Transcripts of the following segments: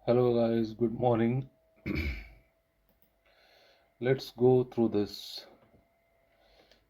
Hello guys, good morning. Let's go through this.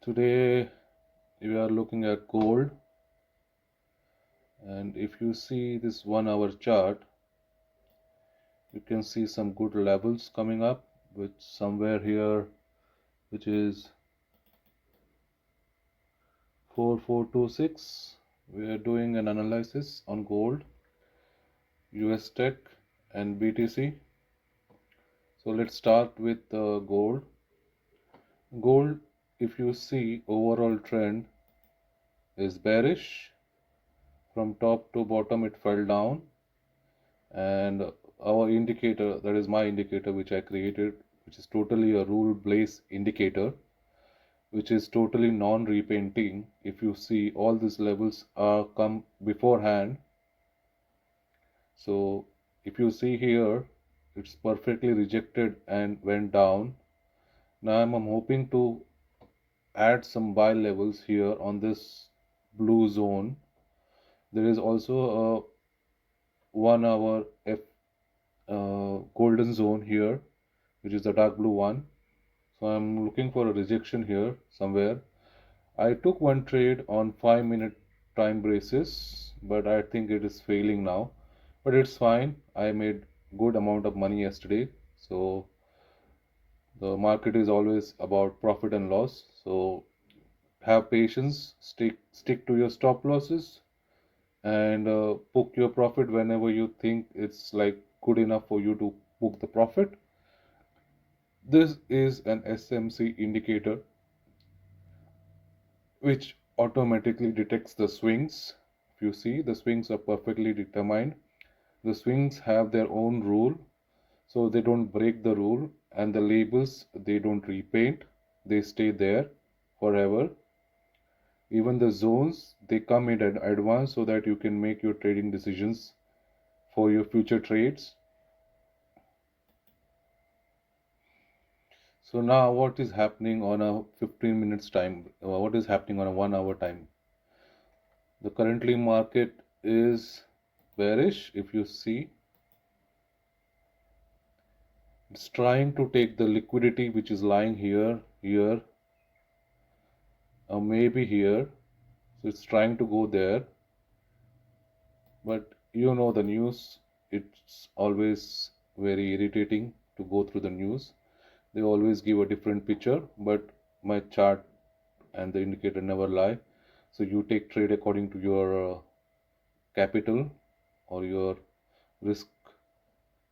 Today we are looking at gold, and if you see this 1 hour chart, you can see some good levels coming up, which somewhere here, which is 4426. We are doing an analysis on gold, US Tech, and BTC. So let's start with gold. Gold, if you see overall trend is bearish. From top to bottom it fell down, and our indicator, that is my indicator which I created, which is totally a rule based indicator, which is totally non-repainting. If you see, all these levels are come beforehand. So if you see here, it's perfectly rejected and went down. Now I'm hoping to add some buy levels here on this blue zone. There is also a 1 hour golden zone here, which is the dark blue one. So I'm looking for a rejection here somewhere. I took one trade on 5 minute time basis, but I think it is failing now. But it's fine. I made good amount of money yesterday. So the market is always about profit and loss. So have patience, stick to your stop losses, and book your profit whenever you think it's like good enough for you to book the profit. This is an SMC indicator which automatically detects the swings. If you see, the swings are perfectly determined. The swings have their own rule, so they don't break the rule, and the labels, they don't repaint, they stay there forever. Even the zones, they come in advance so that you can make your trading decisions for your future trades. So now what is happening on a 15 minutes time? What is happening on a 1 hour time? The currently market is bearish. If you see, it's trying to take the liquidity which is lying here, or maybe here. So it's trying to go there. But you know the news, it's always very irritating to go through the news. They always give a different picture, but my chart and the indicator never lie. So you take trade according to your capital or your risk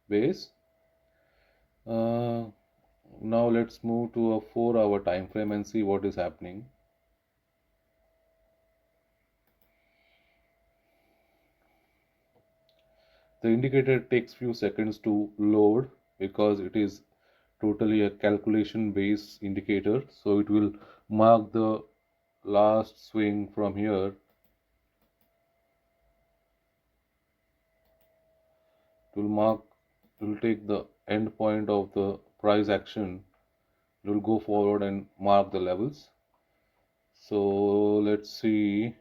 base. Now let's move to a 4 hour time frame and see what is happening. The indicator takes few seconds to load because it is totally a calculation based indicator. So it will mark the last swing from here. It will take the end point of the price action. It will go forward and mark the levels. So let's see.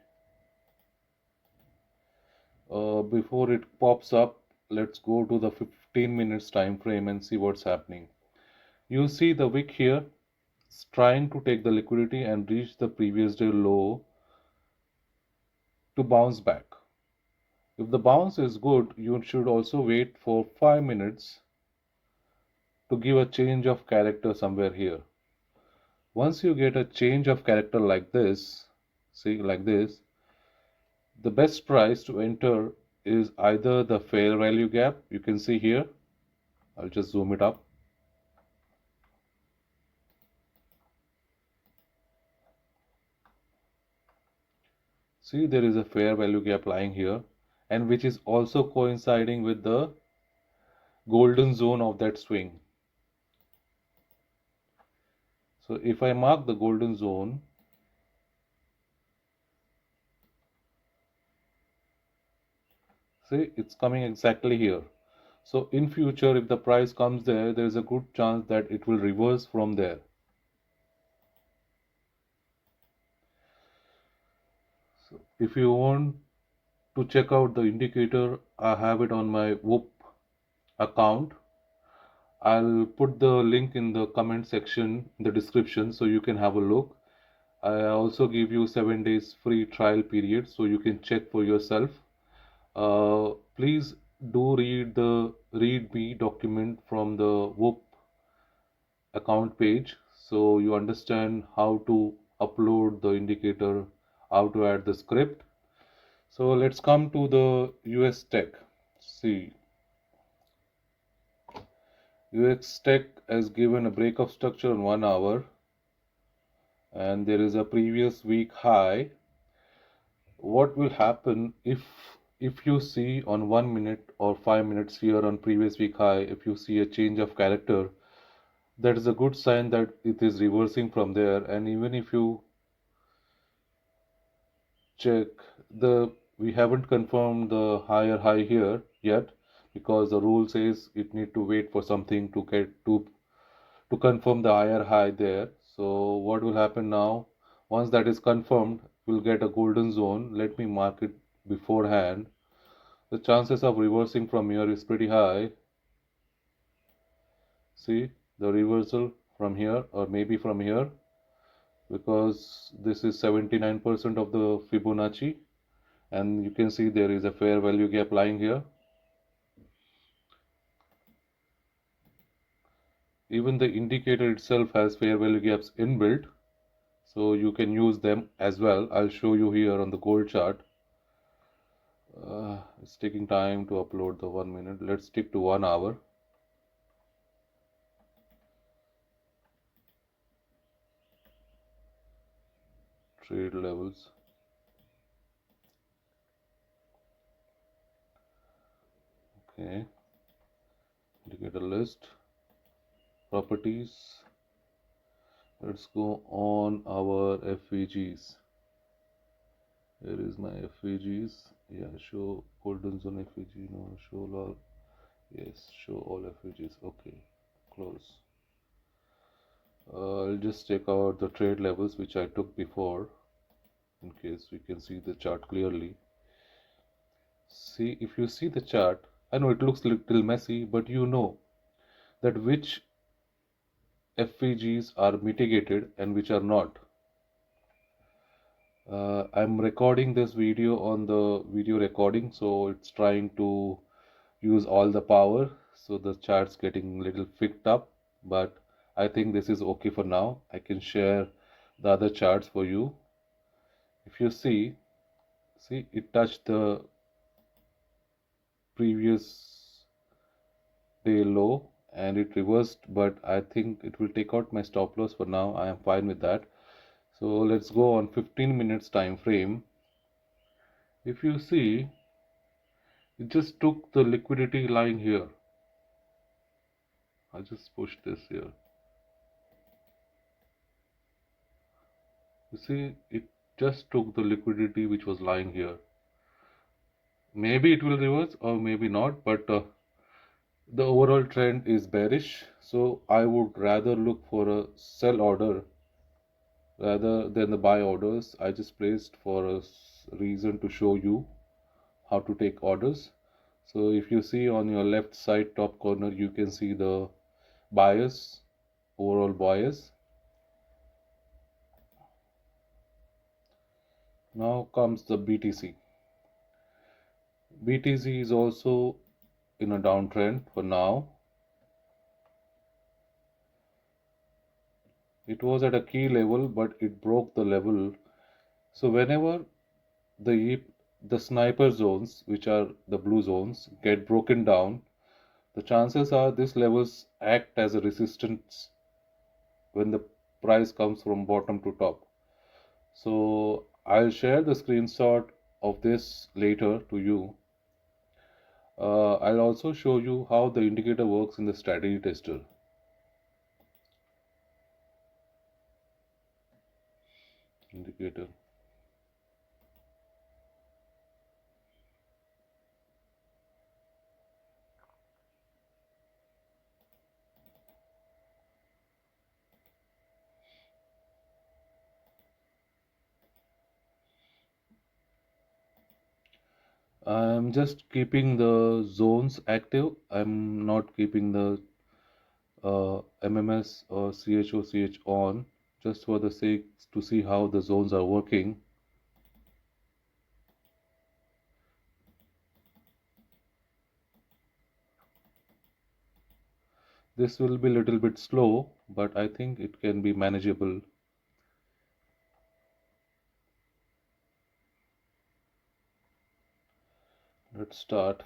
Before it pops up, let's go to the 15 minutes time frame and see what's happening. You see the wick here, it's trying to take the liquidity and reach the previous day low to bounce back. If the bounce is good, you should also wait for 5 minutes to give a change of character somewhere here. Once you get a change of character like this, see, like this, the best price to enter is either the fair value gap. You can see here, I'll just zoom it up. See, there is a fair value gap lying here, and which is also coinciding with the golden zone of that swing. So if I mark the golden zone, see, it's coming exactly here. So in future, if the price comes there, there is a good chance that it will reverse from there. So if you want to check out the indicator, I have it on my Whoop account. I'll put the link in the comment section in the description so you can have a look. I also give you 7 days free trial period so you can check for yourself. Please do read the README document from the Whoop account page so you understand how to upload the indicator, how to add the script. So let's come to the US Tech. See, UX Tech has given a breakup structure on 1 hour and there is a previous week high. What will happen if you see on 1 minute or 5 minutes here on previous week high, if you see a change of character, that is a good sign that it is reversing from there. And even if you check the, we haven't confirmed the higher high here yet because the rule says it need to wait for something to get to confirm the higher high there. So what will happen now? Once that is confirmed, we'll get a golden zone. Let me mark it beforehand. The chances of reversing from here is pretty high. See the reversal from here or maybe from here because this is 79% of the Fibonacci and you can see there is a fair value gap lying here. Even the indicator itself has fair value gaps inbuilt, so you can use them as well. I'll show you here on the gold chart. It's taking time to upload the 1 minute. Let's stick to 1 hour. Trade levels. Okay. Indicator list. Properties. Let's go on our FVGs. Here is my FVGs. Yeah, show golden zone FVG. No, show all. Yes, show all FVGs. Okay, close. I'll just check out the trade levels which I took before in case we can see the chart clearly. See, if you see the chart, I know it looks a little messy, but you know that which FVGs are mitigated and which are not. I'm recording this video on the video recording, so it's trying to use all the power, so the chart's getting a little picked up, but I think this is okay for now. I can share the other charts for you. If you see it touched the previous day low and it reversed, but I think it will take out my stop loss for now. I am fine with that. So let's go on 15 minutes time frame. If you see, it just took the liquidity lying here. I just pushed this here. You see, it just took the liquidity which was lying here. Maybe it will reverse or maybe not, but the overall trend is bearish. So I would rather look for a sell order rather than the buy orders. I just placed for a reason to show you how to take orders. So if you see on your left side top corner, you can see the bias, overall bias. Now comes the BTC. BTC is also in a downtrend for now. It was at a key level, but it broke the level. So whenever the sniper zones, which are the blue zones, get broken down, the chances are these levels act as a resistance when the price comes from bottom to top. So I'll share the screenshot of this later to you. I'll also show you how the indicator works in the strategy tester. Indicator. I'm just keeping the zones active. I'm not keeping the MMS or CHoCH on, just for the sake to see how the zones are working. This will be a little bit slow, but I think it can be manageable. Let's start.